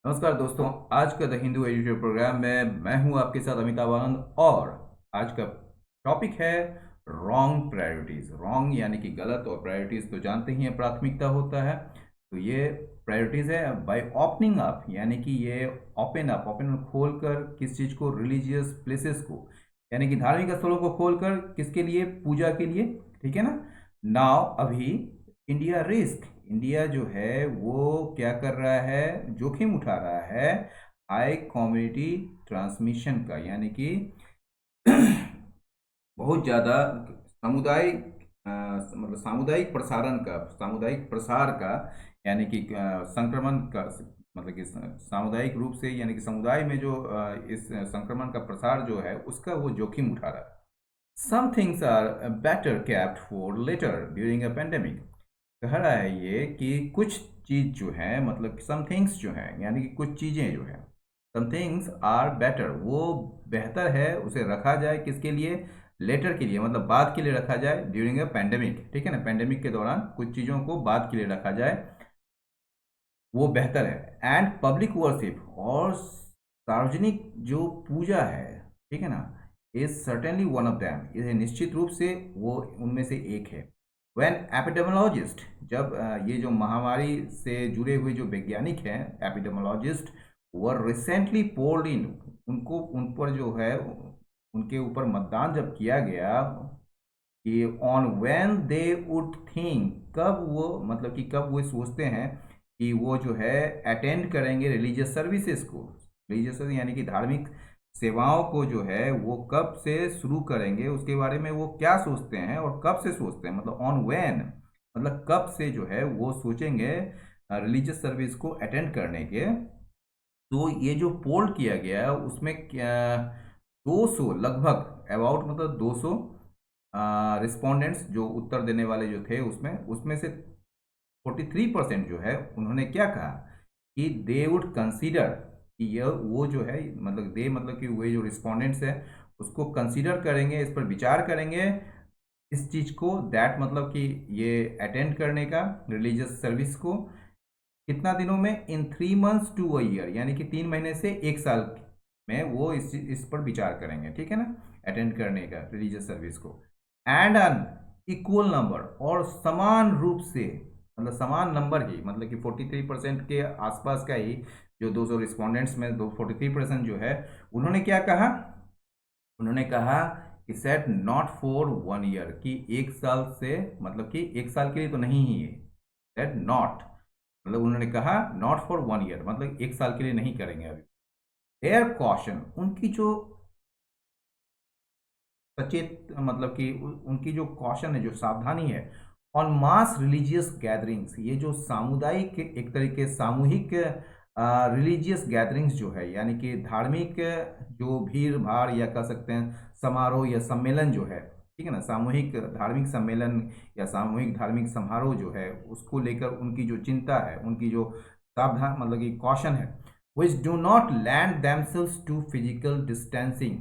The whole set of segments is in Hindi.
नमस्कार दोस्तों। आज का द हिंदू एजुकेटर प्रोग्राम में मैं हूं आपके साथ अमिताभ आनंद और आज का टॉपिक है रॉन्ग प्रायोरिटीज। रॉन्ग यानी कि गलत और प्रायोरिटीज तो जानते ही हैं प्राथमिकता होता है। तो ये प्रायोरिटीज है बाय ओपनिंग अप, यानी कि ये ओपन खोल कर किस चीज़ को, रिलीजियस प्लेसेस को, यानी कि धार्मिक स्थलों को खोलकर किसके लिए, पूजा के लिए। ठीक है ना। नाउ अभी इंडिया जो है वो क्या कर रहा है, जोखिम उठा रहा है हाई कम्युनिटी ट्रांसमिशन का, यानी कि बहुत ज़्यादा सामुदायिक मतलब सामुदायिक प्रसार का, यानी कि संक्रमण का, मतलब कि सामुदायिक रूप से, यानी कि समुदाय में जो इस संक्रमण का प्रसार जो है उसका वो जोखिम उठा रहा है। Some things are better kept for later during a pandemic. कह रहा है ये कि कुछ चीज जो है, मतलब सम थिंग्स जो है, यानी कि कुछ चीजें जो है, सम थिंग्स आर बेटर, वो बेहतर है उसे रखा जाए किसके लिए, लेटर के लिए, मतलब बाद के लिए रखा जाए ड्यूरिंग अ पेंडेमिक। ठीक है ना। पेंडेमिक के दौरान कुछ चीजों को बाद के लिए रखा जाए, वो बेहतर है। एंड पब्लिक वर्शिप, और सार्वजनिक जो पूजा है, ठीक है ना, is certainly one of them, ये निश्चित रूप से वो उनमें से एक है। व्हेन एपिडेमोलॉजिस्ट, जब ये जो महामारी से जुड़े हुए जो वैज्ञानिक हैं, epidemiologist, were recently polled in, उनको उन पर जो है, उनके ऊपर मतदान जब किया गया कि on when they would think, कब वो, मतलब कि कब वो सोचते हैं कि वो जो है अटेंड करेंगे रिलीजियस सर्विसेज को, रिलीजियस यानी कि धार्मिक सेवाओं को जो है वो कब से शुरू करेंगे, उसके बारे में वो क्या सोचते हैं और कब से सोचते हैं, मतलब ऑन व्हेन, मतलब कब से जो है वो सोचेंगे रिलीजियस सर्विस को अटेंड करने के। तो ये जो पोल किया गया है उसमें क्या, 200 लगभग, अबाउट मतलब 200 रिस्पोंडेंट्स जो उत्तर देने वाले जो थे, उसमें उसमें से 43% जो है उन्होंने क्या कहा कि दे वुड कंसीडर, कि यह वो जो है, मतलब दे मतलब कि वे जो रिस्पोंडेंट्स है उसको कंसीडर करेंगे, इस पर विचार करेंगे, इस चीज को, दैट मतलब कि ये अटेंड करने का रिलीजियस सर्विस को कितना दिनों में, इन 3 मंथ्स टू अ ईयर, यानी कि 3 महीने से 1 साल में वो इस पर विचार करेंगे। ठीक है ना, अटेंड करने का रिलीजियस सर्विस को। एंड अन इक्वल नंबर, और समान रूप से, मतलब समान नंबर ही, मतलब कि 43% के आसपास का ही, जो 200 रिस्पोंडेंट्स में दो 43% जो है, उन्होंने क्या कहा, उन्होंने कहा कि सेट नॉट फॉर 1 ईयर, कि 1 साल से, मतलब कि 1 साल के लिए तो नहीं ही है, सेट नॉट, मतलब उन्होंने कहा नॉट फॉर 1 ईयर, मतलब 1 साल के लिए नहीं करेंगे अभी। एयर कॉशन, उनकी जो सचेत, मतलब कि उनकी जो कॉशन है, जो सावधानी है, ऑन मास रिलीजियस गैदरिंग्स, ये जो सामुदायिक, एक तरीके सामूहिक रिलीजियस गैदरिंग्स जो है, यानी कि धार्मिक जो भीड़ भाड़, या कह सकते हैं समारोह या सम्मेलन जो है, ठीक है ना, सामूहिक धार्मिक सम्मेलन या सामूहिक धार्मिक समारोह जो है, उसको लेकर उनकी जो चिंता है, उनकी जो सावधान, मतलब कि कॉशन है, which do not lend themselves to physical distancing,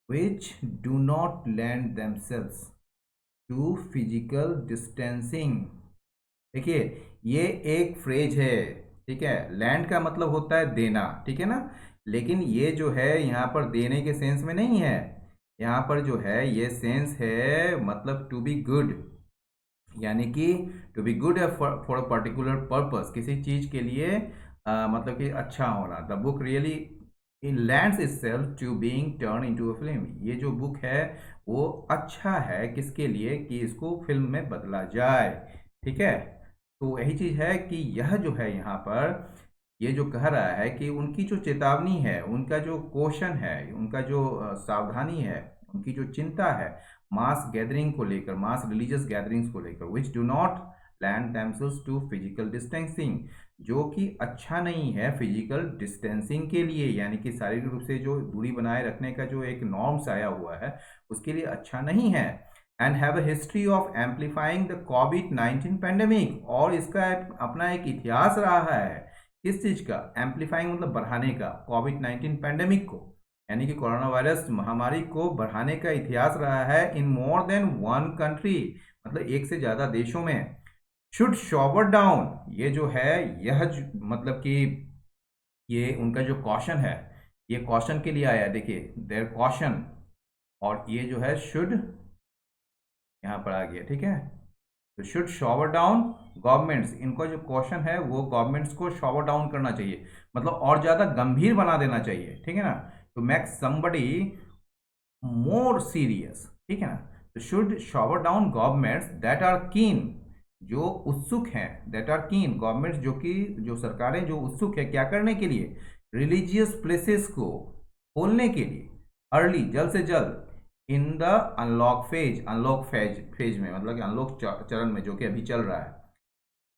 which do not lend themselves to physical distancing। देखिए, ये एक फ्रेज है, ठीक है। लैंड का मतलब होता है देना, ठीक है ना, लेकिन ये जो है यहाँ पर देने के सेंस में नहीं है। यहाँ पर जो है ये सेंस है, मतलब टू बी गुड, यानी कि to be good for a particular purpose, किसी चीज के लिए मतलब कि अच्छा होना। The book really in lends itself to being turn into a film, ये जो बुक है वो अच्छा है किसके लिए, कि इसको फिल्म में बदला जाए। ठीक है। तो यही चीज है कि यह जो है यहाँ पर, ये जो कह रहा है कि उनकी जो चेतावनी है, उनका जो क्वेश्चन है, उनका जो सावधानी है, उनकी जो चिंता है मास गैदरिंग को लेकर, मास रिलीजियस गैदरिंग्स को लेकर, which do not land themselves to physical distancing, जो कि अच्छा नहीं है फिजिकल डिस्टेंसिंग के लिए, यानी कि शारीरिक रूप से जो दूरी बनाए रखने का जो एक नॉर्म्स आया हुआ है उसके लिए अच्छा नहीं है। And have a history of amplifying the covid pandemic, और इसका अपना एक इतिहास रहा है, किस चीज का, एम्पलीफाइंग मतलब बढ़ाने का, कोविड-19 पेंडेमिक को, यानी कि कोरोना वायरस महामारी को बढ़ाने का इतिहास रहा है इन मोर देन वन कंट्री, मतलब एक से ज्यादा देशों में। शुड शॉवर डाउन, ये जो है, मतलब कि ये उनका जो कॉशन है, ये कॉशन के लिए आया है, देखिए देयर कॉशन, और ये जो है शुड यहाँ पर आ गया, ठीक है। तो शुड शॉवर डाउन गवर्नमेंट्स, इनका जो क्वेश्चन है वो गवर्नमेंट्स को शॉवर डाउन करना चाहिए, मतलब और ज्यादा गंभीर बना देना चाहिए, ठीक है ना। तो मेक समबडी मोर सीरियस, ठीक है ना। तो should shower down governments that are keen, जो उत्सुक हैं, दैट आर कीन गवर्नमेंट्स, जो कि जो सरकारें जो उत्सुक है क्या करने के लिए, रिलीजियस प्लेसेस को खोलने के लिए, अर्ली, जल्द से जल्द, in the unlock phase, unlock phase में, मतलब कि अनलॉक चरण में जो कि अभी चल रहा है।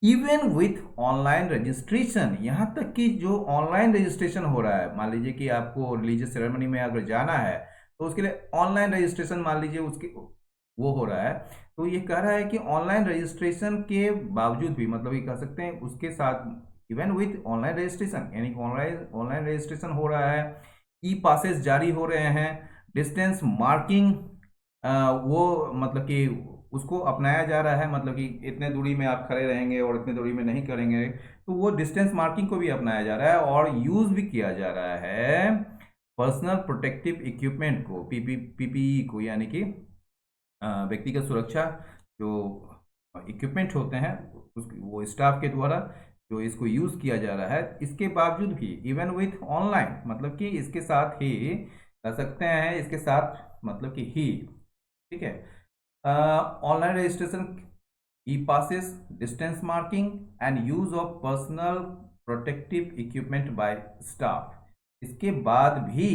इवन विथ ऑनलाइन रजिस्ट्रेशन, यहाँ तक कि जो ऑनलाइन रजिस्ट्रेशन हो रहा है, मान लीजिए कि आपको रिलीजियस सेरेमनी में अगर जाना है तो उसके लिए ऑनलाइन रजिस्ट्रेशन, मान लीजिए उसके वो हो रहा है। तो ये कह रहा है कि ऑनलाइन रजिस्ट्रेशन के बावजूद भी, मतलब ये कह सकते हैं उसके साथ, इवन विथ ऑनलाइन रजिस्ट्रेशन, यानी कि ऑनलाइन ऑनलाइन रजिस्ट्रेशन हो रहा है, ई पासेस जारी हो रहे हैं, डिस्टेंस मार्किंग वो मतलब कि उसको अपनाया जा रहा है, मतलब कि इतने दूरी में आप खड़े रहेंगे और इतने दूरी में नहीं करेंगे, तो वो डिस्टेंस मार्किंग को भी अपनाया जा रहा है और यूज भी किया जा रहा है पर्सनल प्रोटेक्टिव इक्विपमेंट को, पीपीई को, यानी कि व्यक्तिगत सुरक्षा जो इक्विपमेंट होते हैं वो स्टाफ के द्वारा जो इसको यूज किया जा रहा है। इसके बावजूद भी इवन विथ ऑनलाइन, मतलब कि इसके साथ ही कह सकते हैं, इसके साथ मतलब कि ही, ठीक है, online registration, E passes, distance marking and use of personal protective equipment bye staff, इसके बाद भी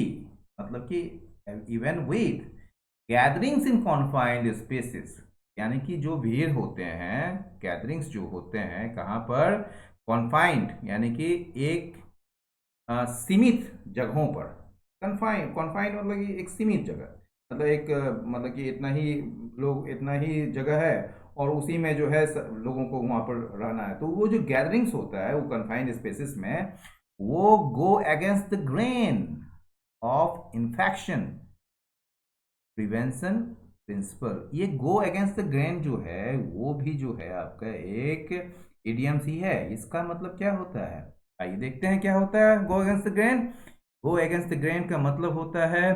मतलब कि even with gatherings in confined spaces, यानी कि जो भीड़ होते हैं, गैदरिंग्स जो होते हैं कहाँ पर, कॉन्फाइंड, यानी कि एक सीमित जगहों पर, कन्फाइंड, कॉन्फाइंड मतलब कि एक सीमित जगह, मतलब एक मतलब कि इतना ही लोग, इतना ही जगह है और उसी में जो है लोगों को वहाँ पर रहना है, तो वो जो गैदरिंग्स होता है वो कन्फाइंड स्पेसेस में, वो go against the grain of infection prevention principle. ये गो अगेंस्ट द ग्रेन जो है वो भी जो है आपका एक इडियम्स ही है। इसका मतलब क्या होता है, आइए देखते हैं क्या होता है गो against the grain. Go against the grain का मतलब होता है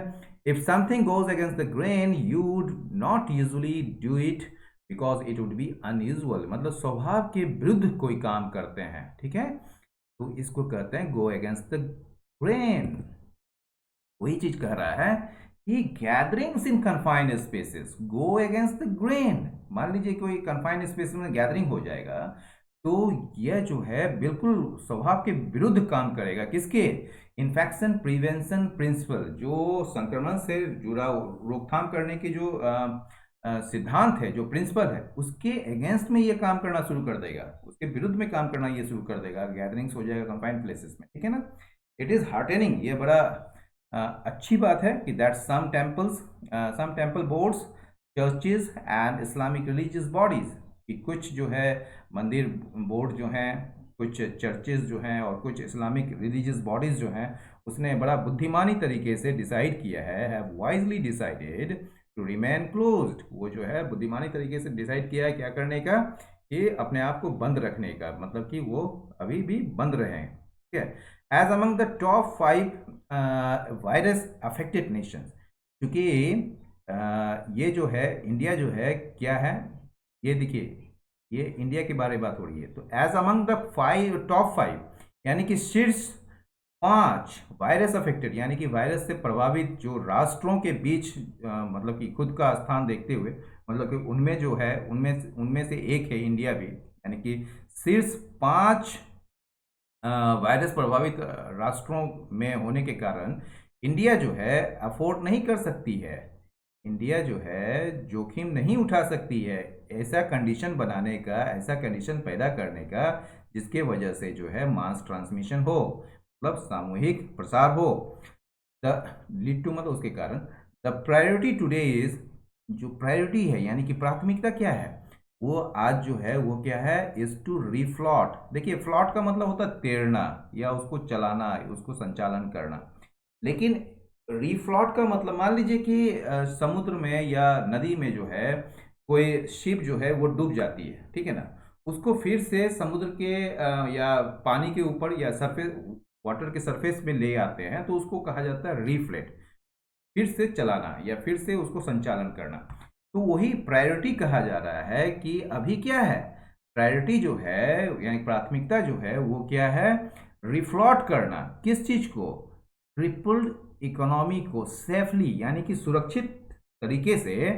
if something goes against the grain you would not usually do it because it would be unusual, मतलब स्वभाव के विरुद्ध कोई काम करते हैं, ठीक है, तो इसको कहते हैं गो अगेंस्ट द ग्रेन। वही चीज कह रहा है कि gatherings in confined spaces go against the grain. मान लीजिए कोई कन्फाइंड स्पेस में गैदरिंग हो जाएगा तो यह जो है बिल्कुल स्वभाव के विरुद्ध काम करेगा, किसके, इन्फेक्शन प्रिवेंशन प्रिंसिपल, जो संक्रमण से जुड़ा रोकथाम करने के जो सिद्धांत है, जो प्रिंसिपल है, उसके अगेंस्ट में ये काम करना शुरू कर देगा, उसके विरुद्ध में काम करना ये शुरू कर देगा, गैदरिंग्स हो जाएगा कंफाइंड प्लेसेस में, ठीक है ना। इट इज हार्टेनिंग, ये बड़ा अच्छी बात है कि that some temples, some temple boards, churches and Islamic religious bodies, कि कुछ जो है मंदिर बोर्ड जो हैं, कुछ चर्चेज जो हैं और कुछ इस्लामिक रिलीजियस बॉडीज जो हैं, उसने बड़ा बुद्धिमानी तरीके से डिसाइड किया है, have wisely decided to remain closed, वो जो है बुद्धिमानी तरीके से डिसाइड किया है क्या करने का, कि अपने आप को बंद रखने का, मतलब कि वो अभी भी बंद रहे, ठीक है। As among the top 5 virus affected nation, क्योंकि ये जो है इंडिया जो है क्या है, ये देखिए ये इंडिया के बारे में बात हो रही है, तो एज अमंग द टॉप 5, यानी कि शीर्ष 5 वायरस अफेक्टेड, यानी कि वायरस से प्रभावित जो राष्ट्रों के बीच मतलब कि खुद का स्थान देखते हुए, मतलब कि उनमें जो है उनमें से एक है इंडिया भी, यानी कि शीर्ष 5 वायरस प्रभावित राष्ट्रों में होने के कारण इंडिया जो है अफोर्ड नहीं कर सकती है, इंडिया जो है जोखिम नहीं उठा सकती है ऐसा कंडीशन बनाने का, ऐसा कंडीशन पैदा करने का जिसके वजह से जो है मास ट्रांसमिशन हो, मतलब सामूहिक प्रसार हो, द लीड टू, मतलब उसके कारण द प्रायोरिटी टुडे इज, जो प्रायोरिटी है यानी कि प्राथमिकता क्या है, वो आज जो है वो क्या है, इज टू रिफ्लॉट। देखिए फ्लॉट का मतलब होता है तैरना या उसको चलाना, उसको संचालन करना, लेकिन रिफ्लॉट का मतलब मान लीजिए कि समुद्र में या नदी में जो है कोई शिप जो है वो डूब जाती है, ठीक है ना, उसको फिर से समुद्र के या पानी के ऊपर या सरफेस वाटर के सरफेस में ले आते हैं तो उसको कहा जाता है रीफ्लेट, फिर से चलाना या फिर से उसको संचालन करना। तो वही प्रायोरिटी कहा जा रहा है कि अभी क्या है, प्रायोरिटी जो है यानी प्राथमिकता जो है वो क्या है, रिफ्लॉट करना। किस चीज को, ट्रिपल्ड इकोनॉमी को सेफली यानी कि सुरक्षित तरीके से,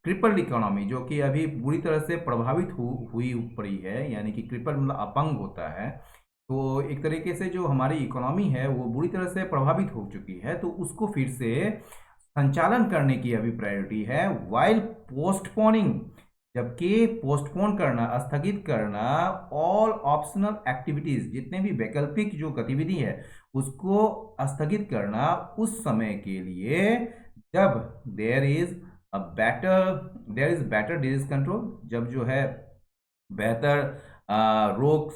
ट्रिपल्ड इकोनॉमी जो कि अभी बुरी तरह से प्रभावित हुई पड़ी है, यानी कि ट्रिपल मतलब अपंग होता है, तो एक तरीके से जो हमारी इकोनॉमी है वो बुरी तरह से प्रभावित हो चुकी है, तो उसको फिर से संचालन करने की अभी प्रायोरिटी है। वाइल पोस्टपोनिंग, जबकि पोस्टपोन करना, स्थगित करना ऑल ऑप्शनल एक्टिविटीज, जितने भी वैकल्पिक जो गतिविधि है उसको स्थगित करना उस समय के लिए जब there is better disease control, जब जो है बेहतर रोग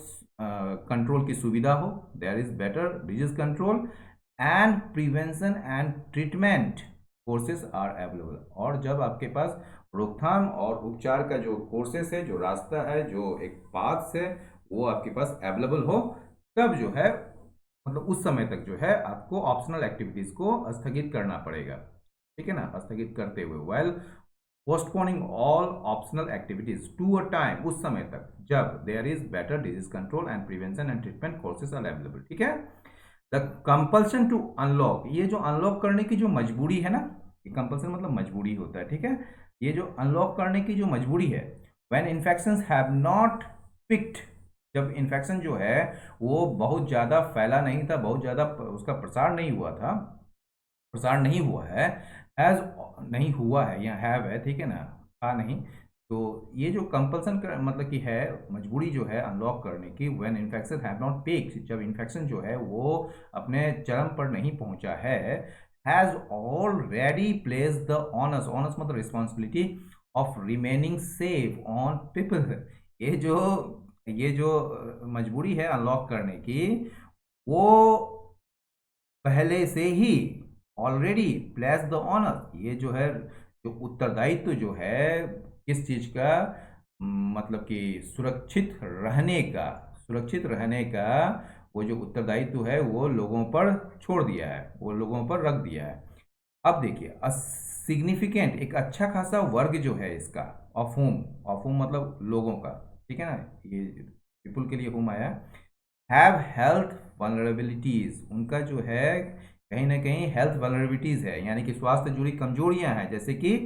कंट्रोल की सुविधा हो, there is better disease control and prevention and treatment courses are available, और जब आपके पास रोकथाम और उपचार का जो कोर्सेज है, जो रास्ता है, जो एक पाथ है, वो आपके पास अवेलेबल हो, तब जो है मतलब उस समय तक जो है आपको ऑप्शनल एक्टिविटीज को स्थगित करना पड़ेगा, ठीक है ना, स्थगित करते हुए while postponing all optional activities to a time, उस समय तक जब there is better disease control and prevention and treatment courses are available, ठीक है। द कंपल्सन टू अनलॉक, ये जो अनलॉक करने की जो मजबूरी है ना, ये कंपल्सन मतलब मजबूरी होता है, ठीक है, ये जो अनलॉक करने की जो मजबूरी है, when infections have not picked, जब इन्फेक्शन जो है वो बहुत ज़्यादा फैला नहीं था, बहुत ज़्यादा उसका प्रसार नहीं हुआ था, प्रसार नहीं हुआ है, हैज नहीं हुआ है या हैव है, ठीक है ना, था नहीं, तो ये जो कंपल्सन का मतलब कि है मजबूरी जो है अनलॉक करने की, when infection have not peaked, जब इन्फेक्शन जो है वो अपने चरम पर नहीं पहुंचा है, has already place the onus, onus मतलब responsibility of remaining safe on people, ये जो ये जो मजबूरी है अनलॉक करने की, वो पहले से ही ऑलरेडी प्लेस द ऑनर, ये जो है जो उत्तरदायित्व जो है किस चीज का, मतलब कि सुरक्षित रहने का वो जो उत्तरदायित्व है वो लोगों पर छोड़ दिया है, वो लोगों पर रख दिया है। अब देखिए सिग्निफिकेंट, एक अच्छा खासा वर्ग जो है इसका, ऑफ होम मतलब लोगों का, ठीक है ना, ये पीपुल के लिए होम आया, हैव हेल्थ वल्नरेबिलिटीज, उनका जो है कहीं ना कहीं हेल्थ वल्नरेबिलिटीज है, यानी कि स्वास्थ्य जुड़ी कमजोरियां हैं, जैसे कि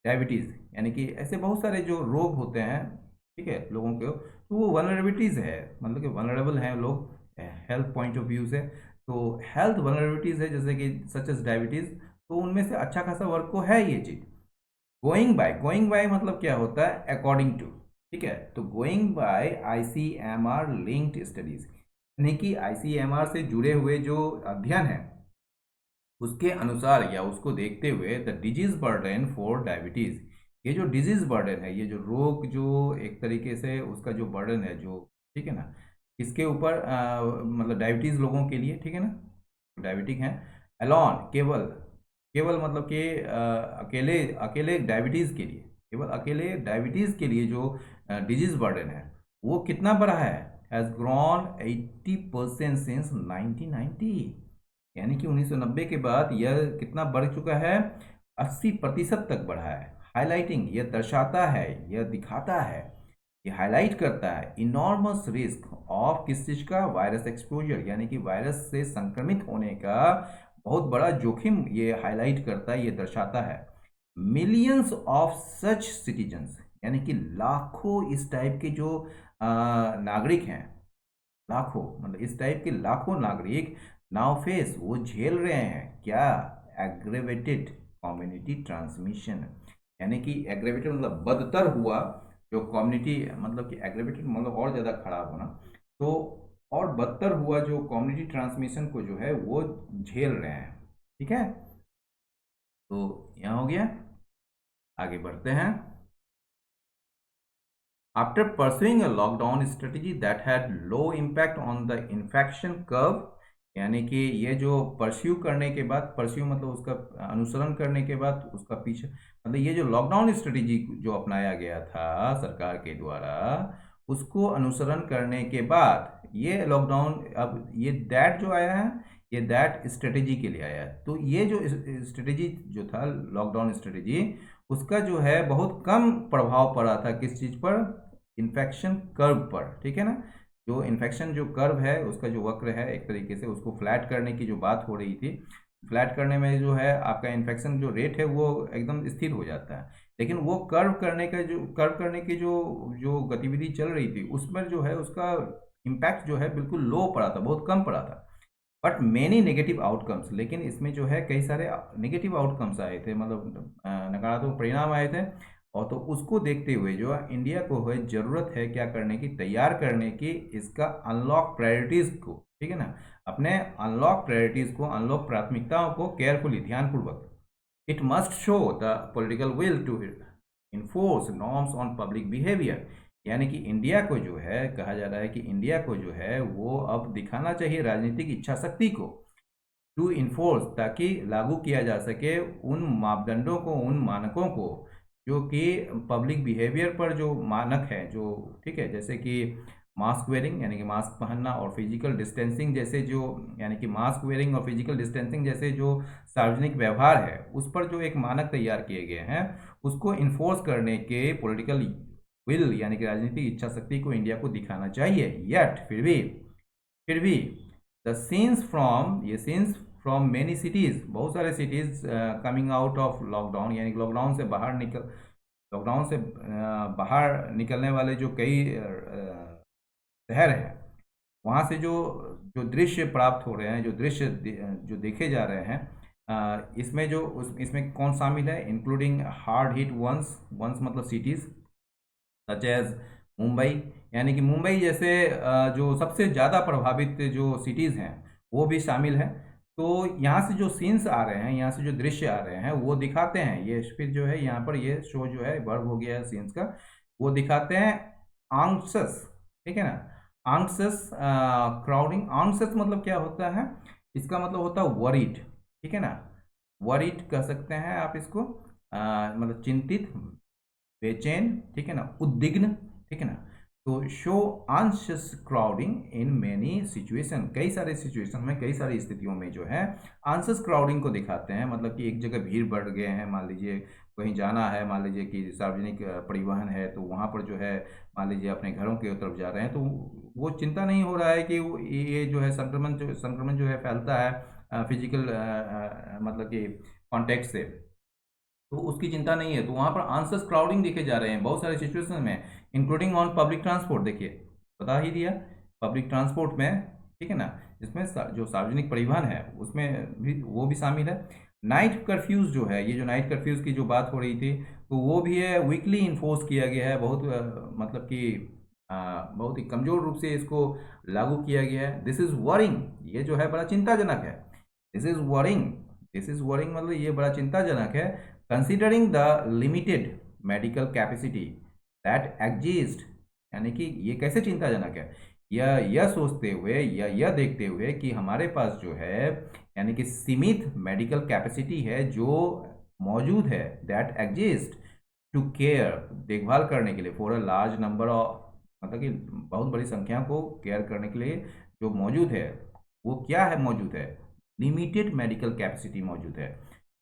डायबिटीज, यानी कि ऐसे बहुत सारे जो रोग होते हैं, ठीक है, लोगों के, तो वो वल्नरेबिलिटीज है, मतलब कि वल्नरेबल हैं लोग हेल्थ पॉइंट ऑफ व्यू से, तो हेल्थ वल्नरेबिलिटीज है जैसे कि सच एज डायबिटीज, तो उनमें से अच्छा खासा वर्ग को है ये चीज। गोइंग बाय मतलब क्या होता है, अकॉर्डिंग टू, ठीक है, तो going by ICMR linked studies, यानी कि आईसीएमआर से जुड़े हुए जो अध्ययन है उसके अनुसार या उसको देखते हुए the disease burden for diabetes, ये जो डिजीज बर्डन है, ये जो रोग जो एक तरीके से उसका जो बर्डन है जो, ठीक है ना, इसके ऊपर मतलब डायबिटीज लोगों के लिए, ठीक है ना, डायबिटिक हैं, अलॉन केवल, केवल मतलब कि अकेले अकेले डायबिटीज के लिए, केवल अकेले डायबिटीज के लिए जो डिजीज बर्डन है वो कितना बढ़ा है, हैज ग्रॉन 80% सिंस 1990, यानी कि 1990 के बाद यह कितना बढ़ चुका है, 80% तक बढ़ा है। हाईलाइटिंग, यह दर्शाता है, यह दिखाता है, ये हाईलाइट करता है इनॉर्मस रिस्क ऑफ किस चीज का, वायरस एक्सपोजर, यानी कि वायरस से संक्रमित होने का बहुत बड़ा जोखिम ये हाईलाइट करता है, ये दर्शाता है। मिलियंस ऑफ सच सिटीजन्स, यानी कि लाखों इस टाइप के जो नागरिक हैं, लाखों मतलब इस टाइप के लाखों नागरिक नाउ फेस, वो झेल रहे हैं क्या, एग्रेवेटेड कम्युनिटी ट्रांसमिशन, यानी कि एग्रेवेटेड मतलब बदतर हुआ जो कम्युनिटी, मतलब कि एग्रेवेटेड मतलब और ज़्यादा खराब होना, तो और बदतर हुआ जो कम्युनिटी ट्रांसमिशन को जो है वो झेल रहे हैं, ठीक है, तो यहाँ हो गया, आगे बढ़ते हैं। After pursuing a lockdown strategy that had low impact on the infection curve, यानी कि ये जो परस्यू करने के बाद, परस्यू मतलब उसका अनुसरण करने के बाद उसका पीछे, मतलब ये जो लॉकडाउन स्ट्रेटेजी जो अपनाया गया था सरकार के द्वारा, उसको अनुसरण करने के बाद ये लॉकडाउन, अब ये दैट जो आया है, ये दैट स्ट्रेटेजी के लिए आया है। तो ये जो स्ट्रेटेजी जो था, लॉकडाउन स्ट्रेटेजी, उसका जो है बहुत कम प्रभाव पड़ा था किस चीज़ पर, इन्फेक्शन कर्व पर, ठीक है ना। जो इन्फेक्शन जो कर्व है, उसका जो वक्र है, एक तरीके से उसको फ्लैट करने की जो बात हो रही थी, फ्लैट करने में जो है आपका इन्फेक्शन जो रेट है वो एकदम स्थिर हो जाता है। लेकिन वो कर्व करने की जो जो गतिविधि चल रही थी, उसमें जो है उसका इम्पैक्ट जो है बिल्कुल लो पड़ा था, बहुत कम पड़ा था। बट मैनी नेगेटिव आउटकम्स, लेकिन इसमें जो है कई सारे नेगेटिव आउटकम्स आए थे, मतलब नकारात्मक परिणाम आए थे। और तो उसको देखते हुए जो है इंडिया को है ज़रूरत है क्या करने की, तैयार करने की, इसका अनलॉक प्रायोरिटीज़ को, ठीक है ना, अपने अनलॉक प्रायोरिटीज़ को, अनलॉक प्राथमिकताओं को केयरफुली, ध्यानपूर्वक, it must show the political will to enforce norms on public behaviour. यानी कि इंडिया को जो है, कहा जा रहा है कि इंडिया को जो है वो अब दिखाना चाहिए राजनीतिक इच्छा शक्ति को, टू इन्फोर्स, ताकि लागू किया जा सके उन मापदंडों को, उन मानकों को, जो कि पब्लिक बिहेवियर पर जो मानक है, जो, ठीक है, जैसे कि मास्क वेयरिंग, यानी कि मास्क पहनना, और फिजिकल डिस्टेंसिंग जैसे जो, यानी कि मास्क वेयरिंग और फिजिकल डिस्टेंसिंग जैसे जो सार्वजनिक व्यवहार है, उस पर जो एक मानक तैयार किए गए हैं, उसको इन्फोर्स करने के पॉलिटिकल विल, यानी कि राजनीतिक इच्छा शक्ति को इंडिया को दिखाना चाहिए। येट फिर भी द सीन्स फ्रॉम, ये सीन्स फ्रॉम मेनी सिटीज़, बहुत सारे cities coming out of lockdown, यानी लॉकडाउन से लॉकडाउन से बाहर निकलने वाले जो कई शहर हैं, वहाँ से जो जो दृश्य प्राप्त हो रहे हैं, जो दृश्य जो देखे जा रहे हैं, इसमें जो इसमें कौन शामिल है, including hard hit ones, ones मतलब सिटीज़, सच एज मुंबई, यानी कि मुंबई जैसे जो सबसे ज़्यादा प्रभावित जो सिटीज़ हैं, वो भी शामिल हैं। तो यहाँ से जो सीन्स आ रहे हैं, यहाँ से जो दृश्य आ रहे हैं, वो दिखाते हैं, ये फिर जो है यहाँ पर ये शो जो है वर्ब हो गया है सीन्स का, वो दिखाते हैं आंक्सस, ठीक है ना, आंक्सस क्राउडिंग। आंक्सस मतलब क्या होता है, इसका मतलब होता है वरीड, ठीक है ना, वरीड कह सकते हैं आप इसको, मतलब चिंतित, बेचैन, ठीक है ना, उद्विग्न, ठीक है ना। तो show anxious crowding in many situation, कई सारे सिचुएशन में, कई सारी स्थितियों में जो है अनशियस क्राउडिंग को दिखाते हैं। मतलब कि एक जगह भीड़ बढ़ गए हैं, मान लीजिए कहीं जाना है, मान लीजिए कि सार्वजनिक परिवहन है, तो वहाँ पर जो है मान लीजिए अपने घरों की तरफ जा रहे हैं, तो वो चिंता नहीं हो रहा है कि ये जो है संक्रमण जो है फैलता है फिजिकल, मतलब कि कॉन्टेक्ट से, तो उसकी चिंता नहीं है। तो वहाँ पर आंसर्स क्राउडिंग देखे जा रहे हैं बहुत सारे सिचुएशन में, इंक्लूडिंग ऑन पब्लिक ट्रांसपोर्ट, देखिए बता ही दिया, पब्लिक ट्रांसपोर्ट में, ठीक है ना, जिसमें जो सार्वजनिक परिवहन है उसमें भी, वो भी शामिल है। नाइट कर्फ्यूज़ जो है, ये जो नाइट कर्फ्यूज़ की जो बात हो रही थी, तो वो भी है वीकली इन्फोर्स किया गया है, बहुत मतलब कि बहुत ही कमज़ोर रूप से इसको लागू किया गया है। दिस इज़ वरिंग, ये जो है बड़ा चिंताजनक है। This is worrying, this is worrying मतलब ये बड़ा चिंताजनक है, considering the limited medical capacity that exist. यानी कि ये कैसे चिंताजनक है, यह सोचते हुए या यह देखते हुए कि हमारे पास जो है, यानी कि सीमित मेडिकल कैपेसिटी है जो मौजूद है, दैट एग्जिस्ट टू केयर, देखभाल करने के लिए, for a large number of, मतलब कि बहुत बड़ी संख्या को केयर करने के लिए जो मौजूद है, वो क्या है, मौजूद है, लिमिटेड मेडिकल कैपेसिटी मौजूद है।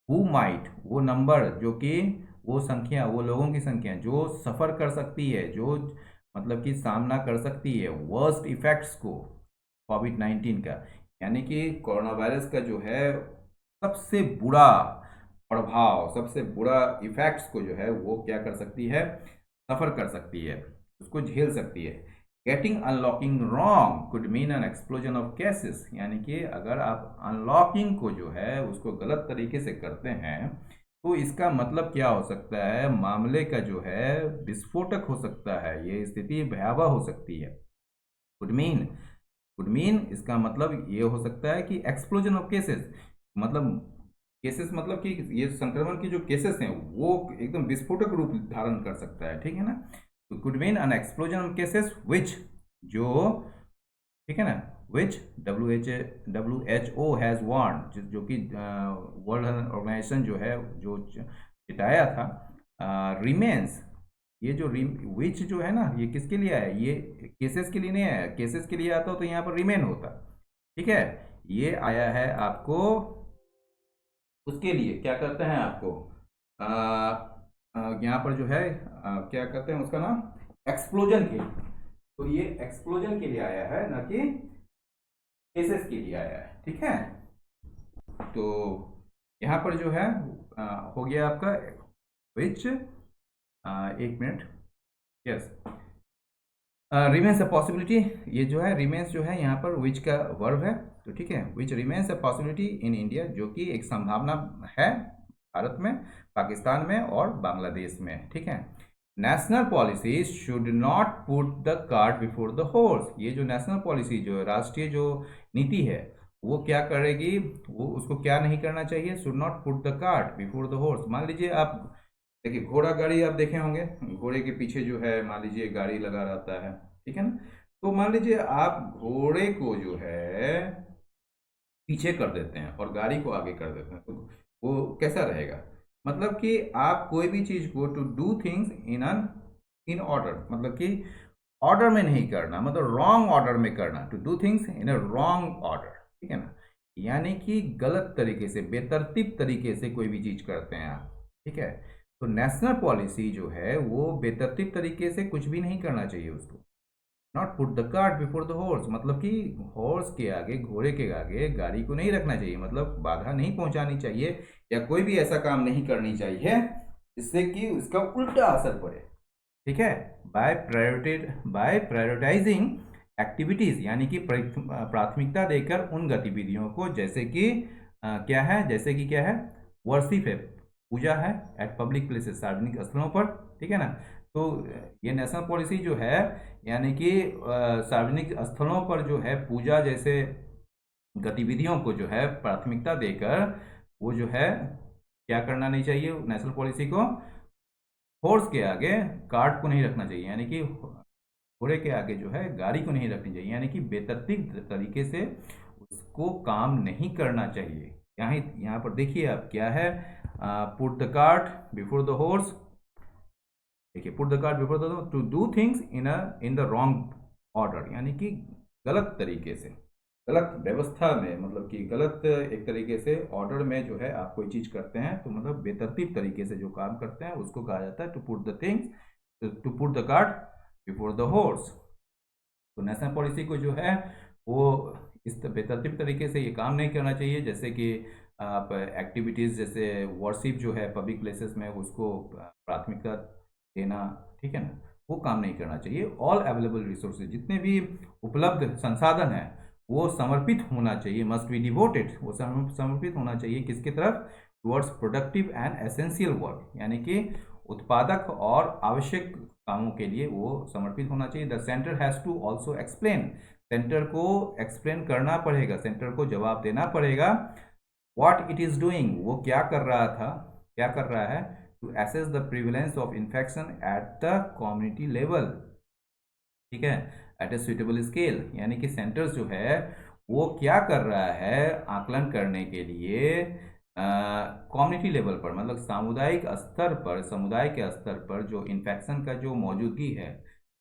हु माइट, वो नंबर, जो कि वो संख्या, वो लोगों की संख्या जो सफ़र कर सकती है, जो मतलब कि सामना कर सकती है वर्स्ट इफेक्ट्स को, कोविड-19 का, यानी कि कोरोना वायरस का जो है सबसे बुरा प्रभाव, सबसे बुरा इफेक्ट्स को जो है वो क्या कर सकती है, सफ़र कर सकती है, उसको झेल सकती है। Getting unlocking wrong could mean N explosion of cases, यानी कि अगर आप अनलॉकिंग को जो है उसको गलत तरीके से करते हैं, तो इसका मतलब क्या हो सकता है, मामले का जो है विस्फोटक हो सकता है, ये स्थिति भयावह हो सकती है। कुड मीन, कुड मीन इसका मतलब ये हो सकता है कि एक्सप्लोजन ऑफ केसेस, मतलब केसेस मतलब कि ये संक्रमण की जो केसेस हैं वो एकदम विस्फोटक रूप धारण कर सकता है, ठीक है ना। तो could mean N explosion of cases which, जो, ठीक है ना, विच WHO हैज़ वार्न, जो कि वर्ल्ड हेल्थ ऑर्गेनाइजेशन जो है जो चिताया था, रिमेन्स, ये जो विच जो है ना, ये किसके लिए आया, ये केसेस के लिए नहीं आया। केसेस के लिए आता तो यहाँ पर रिमेन होता, ठीक है। ये आया है आपको उसके लिए, क्या करते हैं आपको यहाँ पर जो है क्या कहते हैं उसका नाम, एक्सप्लोजन के लिए। तो ये एक्सप्लोजन के लिए आया है, ना कि केसेस के लिए आया है, ठीक है। तो यहाँ पर जो है हो गया आपका विच, एक minute, yes, remains a possibility. ये जो है रिमेन्स जो है यहाँ पर विच का वर्ब है, तो ठीक है, which remains a possibility in India, जो कि एक संभावना है भारत में, पाकिस्तान में और बांग्लादेश में, ठीक है। National policy should not put the cart before the horse. ये जो नेशनल पॉलिसी जो राष्ट्रीय जो नीति है वो क्या करेगी, वो उसको क्या नहीं करना चाहिए, should not put the cart before the horse. मान लीजिए आप देखिए घोड़ा गाड़ी आप देखे होंगे, घोड़े के पीछे जो है मान लीजिए गाड़ी लगा रहता है, ठीक है ना। तो मान लीजिए आप घोड़े को जो है पीछे कर देते हैं और गाड़ी को आगे कर देते हैं, तो वो कैसा रहेगा। मतलब कि आप कोई भी चीज को to do things in order, मतलब कि ऑर्डर में नहीं करना, मतलब रॉन्ग ऑर्डर में करना, to do things in a wrong order, ठीक है ना। यानी कि गलत तरीके से, बेतरतीब तरीके से कोई भी चीज करते हैं आप, ठीक है। तो नेशनल पॉलिसी जो है वो बेतरतीब तरीके से कुछ भी नहीं करना चाहिए उसको। Not put the cart before the horse, मतलब कि हॉर्स के आगे, घोड़े के आगे गाड़ी को नहीं रखना चाहिए, मतलब बाधा नहीं पहुंचानी चाहिए, या कोई भी ऐसा काम नहीं करनी चाहिए जिससे कि उसका उल्टा असर पड़े, ठीक है। बाय प्रायोरिटाइजिंग एक्टिविटीज, यानी कि प्राथमिकता देकर उन गतिविधियों को, जैसे कि क्या है, जैसे कि क्या है, वर्शिप है, पूजा है, एट पब्लिक प्लेसेस, सार्वजनिक स्थलों पर, ठीक है ना। तो ये नेशनल पॉलिसी जो है, यानी कि सार्वजनिक स्थलों पर जो है पूजा जैसे गतिविधियों को जो है प्राथमिकता देकर, वो जो है क्या करना नहीं चाहिए, नेशनल पॉलिसी को हॉर्स के आगे कार्ट को नहीं रखना चाहिए, यानी कि घोड़े के आगे जो है गाड़ी को नहीं रखनी चाहिए, यानी कि बेतरतीब तरीके से उसको काम नहीं करना चाहिए। यहाँ पर देखिए आप क्या है, put the cart before the horse, देखिए put the cart before the, to do things in the wrong order, यानी कि गलत तरीके से, गलत व्यवस्था में, मतलब कि गलत एक तरीके से ऑर्डर में जो है आप कोई चीज करते हैं, तो मतलब बेतरतीब तरीके से जो काम करते हैं उसको कहा जाता है to put the things, to put the cart before the horse. तो नेशनल पॉलिसी को जो है वो इस बेतरतीब तरीके से ये काम नहीं करना चाहिए, जैसे कि आप एक्टिविटीज़ जैसे वर्शिप जो है पब्लिक प्लेसेस में उसको प्राथमिकता देना, ठीक है ना, वो काम नहीं करना चाहिए। ऑल अवेलेबल रिसोर्सेज, जितने भी उपलब्ध संसाधन हैं वो समर्पित होना चाहिए, मस्ट बी डिवोटेड, वो समर्पित होना चाहिए किसकी तरफ, towards productive and essential work, यानी कि उत्पादक और आवश्यक कामों के लिए वो समर्पित होना चाहिए। The centre has to also explain, centre को एक्सप्लेन करना पड़ेगा, सेंटर को जवाब देना पड़ेगा, व्हाट इट इज डूइंग, वो क्या कर रहा था, क्या कर रहा है, to assess the prevalence of infection at the community level, ठीक है, एट ए सुइटेबल स्केल, यानी कि सेंटर्स जो है वो क्या कर रहा है, आकलन करने के लिए कम्युनिटी लेवल पर, मतलब सामुदायिक स्तर पर, समुदाय के स्तर पर जो इन्फेक्शन का जो मौजूदगी है,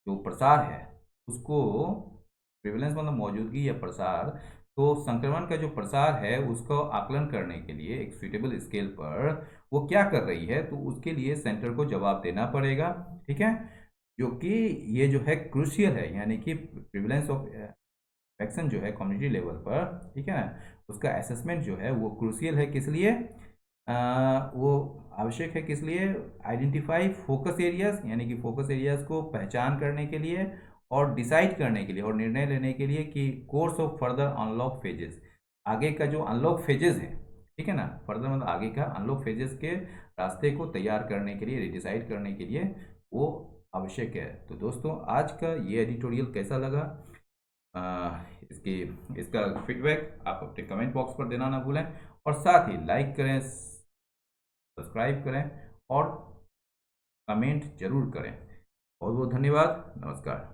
जो प्रसार है, उसको, प्रिवलेंस मतलब मौजूदगी या प्रसार, तो संक्रमण का जो प्रसार है उसको आकलन करने के लिए एक सुइटेबल स्केल पर वो क्या कर रही है, तो उसके लिए सेंटर को जवाब देना पड़ेगा, ठीक है। जो कि ये जो है क्रूशियल है, यानी कि प्रिवलेंस ऑफ इन्फेक्शन जो है कम्युनिटी लेवल पर, ठीक है ना, उसका असेसमेंट जो है वो क्रूशियल है, किस लिए, वो आवश्यक है, किस लिए, आइडेंटिफाई फोकस एरियाज, यानी कि फोकस एरियाज को पहचान करने के लिए और डिसाइड करने के लिए और निर्णय लेने के लिए कि course of further unlock phases, आगे का जो अनलॉक फेजेस है, ठीक है ना, फर्दर मतलब आगे का अनलॉक फेजेस के रास्ते को तैयार करने के लिए, डिसाइड करने के लिए वो आवश्यक है। तो दोस्तों आज का ये एडिटोरियल कैसा लगा, इसकी इसका फीडबैक आप अपने कमेंट बॉक्स पर देना ना भूलें, और साथ ही लाइक करें, सब्सक्राइब करें और कमेंट जरूर करें। बहुत बहुत धन्यवाद, नमस्कार।